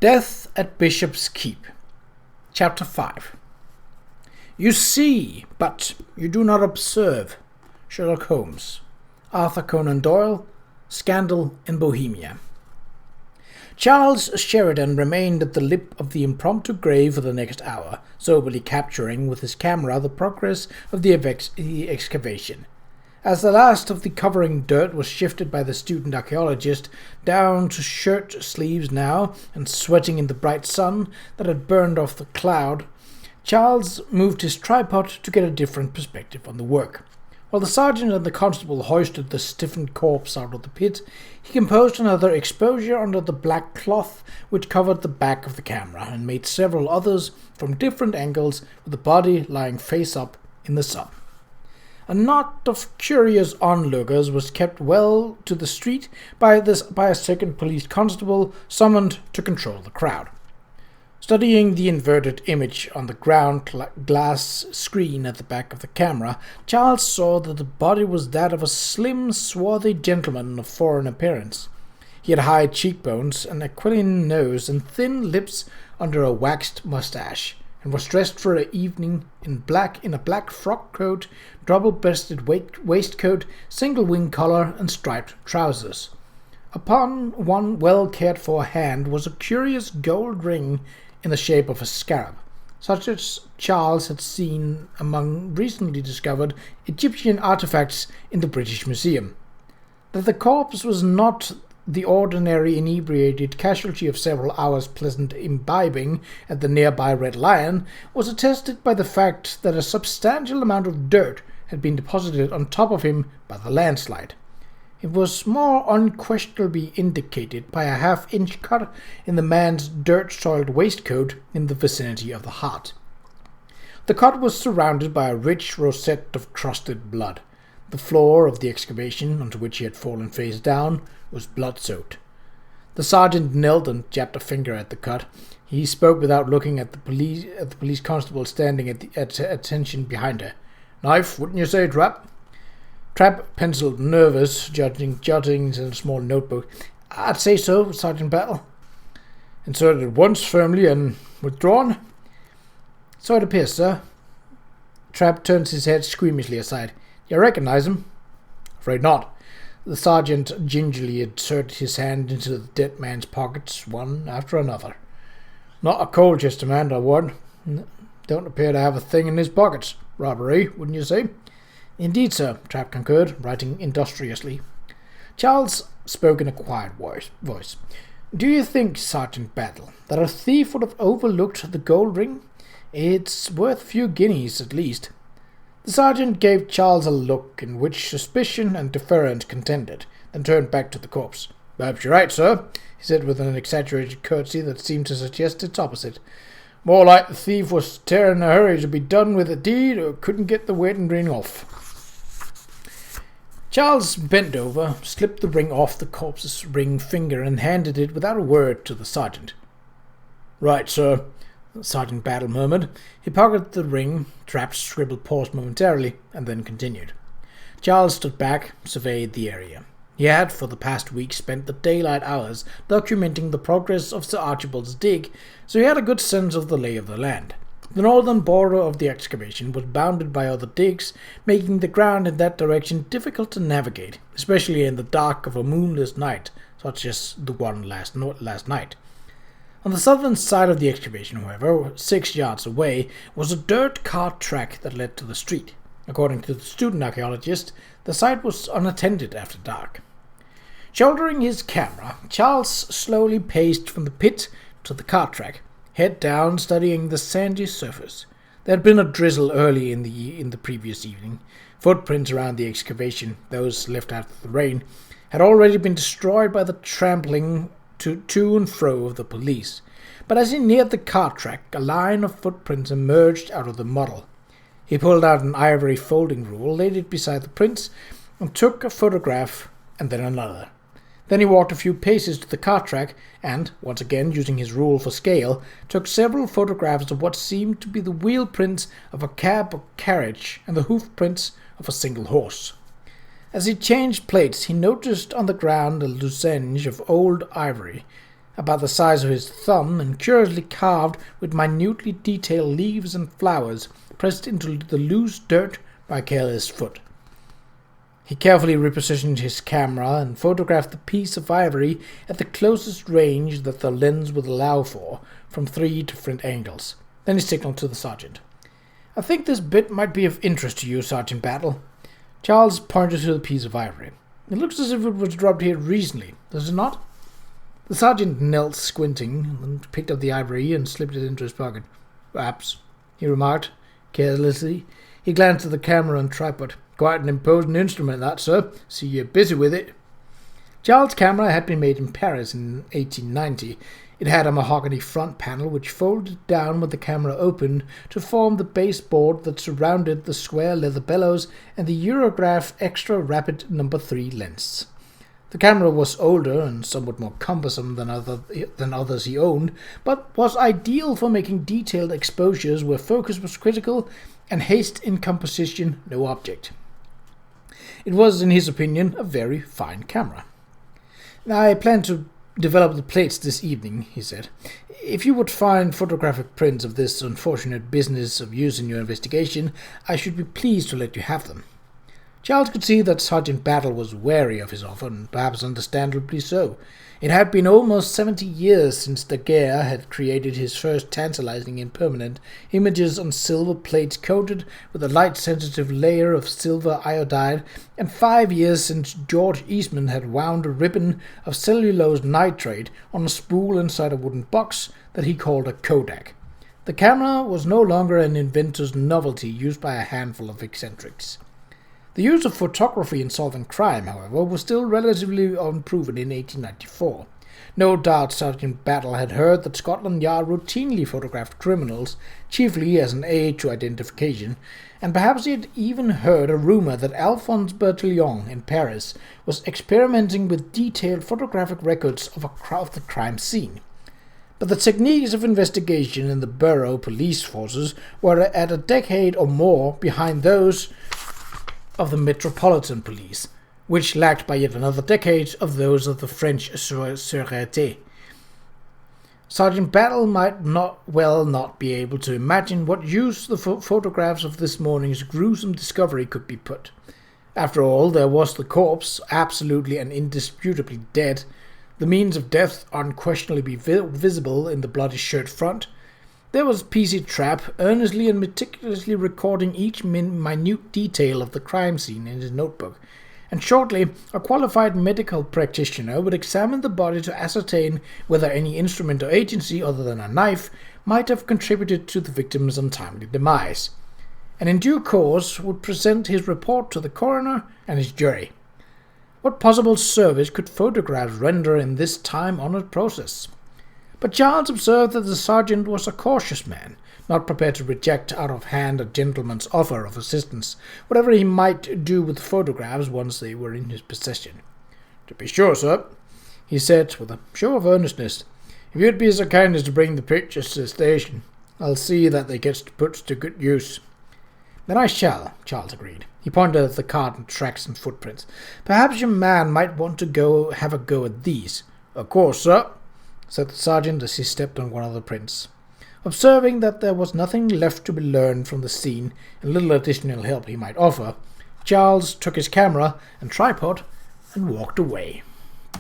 Death at Bishop's Keep. Chapter 5. You see, but you do not observe. Sherlock Holmes. Arthur Conan Doyle. Scandal in Bohemia. Charles Sheridan remained at the lip of the impromptu grave for the next hour, soberly capturing with his camera the progress of the excavation. As the last of the covering dirt was shifted by the student archaeologist down to shirt sleeves now, and sweating in the bright sun that had burned off the cloud, Charles moved his tripod to get a different perspective on the work. While the sergeant and the constable hoisted the stiffened corpse out of the pit, he composed another exposure under the black cloth which covered the back of the camera, and made several others from different angles with the body lying face up in the sun. A knot of curious onlookers was kept well to the street by a second police constable summoned to control the crowd. Studying the inverted image on the ground glass screen at the back of the camera, Charles saw that the body was that of a slim, swarthy gentleman of foreign appearance. He had high cheekbones, an aquiline nose, and thin lips under a waxed mustache, and was dressed for an evening in a black frock coat, double-breasted waistcoat, single-wing collar, and striped trousers. Upon one well-cared-for hand was a curious gold ring in the shape of a scarab, such as Charles had seen among recently discovered Egyptian artifacts in the British Museum. That the corpse was not the ordinary inebriated casualty of several hours' pleasant imbibing at the nearby Red Lion was attested by the fact that a substantial amount of dirt had been deposited on top of him by the landslide. It was more unquestionably indicated by a half-inch cut in the man's dirt-soiled waistcoat in the vicinity of the heart. The cut was surrounded by a rich rosette of crusted blood. The floor of the excavation, onto which he had fallen face down, was blood-soaked. The sergeant knelt and jabbed a finger at the cut. He spoke without looking at the police constable standing at attention behind her. "Knife, wouldn't you say, Trap?" Trap penciled nervous, jotting in a small notebook. "I'd say so, Sergeant Battle." "Inserted at once, firmly, and withdrawn?" "So it appears, sir." Trap turns his head squeamishly aside. "You recognize him?" "Afraid not." The sergeant gingerly inserted his hand into the dead man's pockets, one after another. "Not a Colchester man, I warrant. Don't appear to have a thing in his pockets. Robbery, wouldn't you say?" "Indeed, sir," Trap concurred, writing industriously. Charles spoke in a quiet voice. "Do you think, Sergeant Battle, that a thief would have overlooked the gold ring? It's worth a few guineas, at least." The sergeant gave Charles a look in which suspicion and deference contended, then turned back to the corpse. "Perhaps you're right, sir," he said with an exaggerated curtsy that seemed to suggest its opposite. "More like the thief was tearing in a hurry to be done with the deed, or couldn't get the wedding ring off." Charles bent over, slipped the ring off the corpse's ring finger, and handed it without a word to the sergeant. "Right, sir," Sergeant Battle murmured. He pocketed the ring. Trap's scribble paused momentarily, and then continued. Charles stood back, surveyed the area. He had, for the past week, spent the daylight hours documenting the progress of Sir Archibald's dig, so he had a good sense of the lay of the land. The northern border of the excavation was bounded by other digs, making the ground in that direction difficult to navigate, especially in the dark of a moonless night, such as the one last night. On the southern side of the excavation, however, 6 yards away, was a dirt cart track that led to the street. According to the student archaeologist, the site was unattended after dark. Shouldering his camera, Charles slowly paced from the pit to the cart track, head down, studying the sandy surface. There had been a drizzle early in the previous evening. Footprints around the excavation, those left after the rain, had already been destroyed by the trampling to and fro of the police. But as he neared the cart track, a line of footprints emerged out of the muddle. He pulled out an ivory folding rule, laid it beside the prints, and took a photograph, and then another. Then he walked a few paces to the cart track and, once again using his rule for scale, took several photographs of what seemed to be the wheel prints of a cab or carriage and the hoof prints of a single horse. As he changed plates, he noticed on the ground a lozenge of old ivory, about the size of his thumb and curiously carved with minutely detailed leaves and flowers pressed into the loose dirt by a careless foot. He carefully repositioned his camera and photographed the piece of ivory at the closest range that the lens would allow for, from 3 different angles. Then he signaled to the sergeant. "I think this bit might be of interest to you, Sergeant Battle." Charles pointed to the piece of ivory. "It looks as if it was dropped here recently, does it not?" The sergeant knelt, squinting, and picked up the ivory and slipped it into his pocket. "Perhaps," he remarked, carelessly. He glanced at the camera and tripod. "Quite an imposing instrument, that, sir. See you're busy with it." Charles' camera had been made in Paris in 1890. It had a mahogany front panel which folded down with the camera open to form the baseboard that surrounded the square leather bellows and the Eurograph Extra Rapid No. 3 lens. The camera was older and somewhat more cumbersome than others he owned, but was ideal for making detailed exposures where focus was critical and haste in composition no object. It was, in his opinion, a very fine camera. "I plan to develop the plates this evening," he said. "If you would find photographic prints of this unfortunate business of use in your investigation, I should be pleased to let you have them." Charles could see that Sergeant Battle was wary of his offer, and perhaps understandably so. It had been almost 70 years since Daguerre had created his first tantalizing and permanent images on silver plates coated with a light-sensitive layer of silver iodide, and 5 years since George Eastman had wound a ribbon of cellulose nitrate on a spool inside a wooden box that he called a Kodak. The camera was no longer an inventor's novelty used by a handful of eccentrics. The use of photography in solving crime, however, was still relatively unproven in 1894. No doubt Sergeant Battle had heard that Scotland Yard routinely photographed criminals, chiefly as an aid to identification, and perhaps he had even heard a rumor that Alphonse Bertillon in Paris was experimenting with detailed photographic records of the crime scene. But the techniques of investigation in the borough police forces were at a decade or more behind those of the Metropolitan Police, which lacked by yet another decade of those of the French Sûreté. Sergeant Battle might not be able to imagine what use the photographs of this morning's gruesome discovery could be put. After all, there was the corpse, absolutely and indisputably dead, the means of death unquestionably visible in the bloody shirt front. There was P.C. Trapp, earnestly and meticulously recording each minute detail of the crime scene in his notebook, and shortly a qualified medical practitioner would examine the body to ascertain whether any instrument or agency other than a knife might have contributed to the victim's untimely demise, and in due course would present his report to the coroner and his jury. What possible service could photographs render in this time-honored process? But Charles observed that the sergeant was a cautious man, not prepared to reject out of hand a gentleman's offer of assistance, whatever he might do with the photographs once they were in his possession. "To be sure, sir," he said, with a show of earnestness. "If you'd be so kind as to bring the pictures to the station, I'll see that they get put to good use." "Then I shall," Charles agreed. He pointed at the cart and tracks and footprints. "Perhaps your man might want to have a go at these." "Of course, sir," said the sergeant as he stepped on one of the prints. Observing that there was nothing left to be learned from the scene and little additional help he might offer, Charles took his camera and tripod and walked away.